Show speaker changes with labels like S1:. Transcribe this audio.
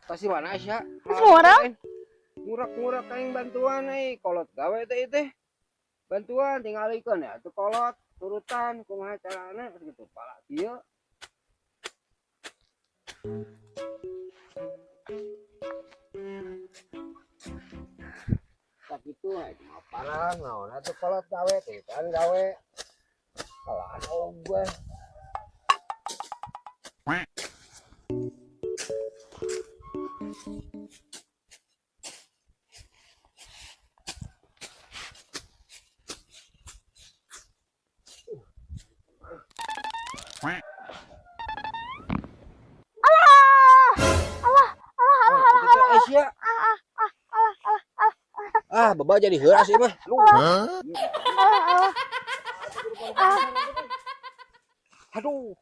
S1: Kasih mana Aisyah?
S2: Orang?
S1: Ngurak-ngurak kain bantuan kolot gawe teh. Bantuan tinggal ikan ya tuh kolot turutan kumaha carana gitu pala kieu. Tak itu cuma parang naon atuh kolot gawe teh kan gawe. Kalaan ogah. Aisyah. Baba jadi heuras ieu mah. Lu. Aduh.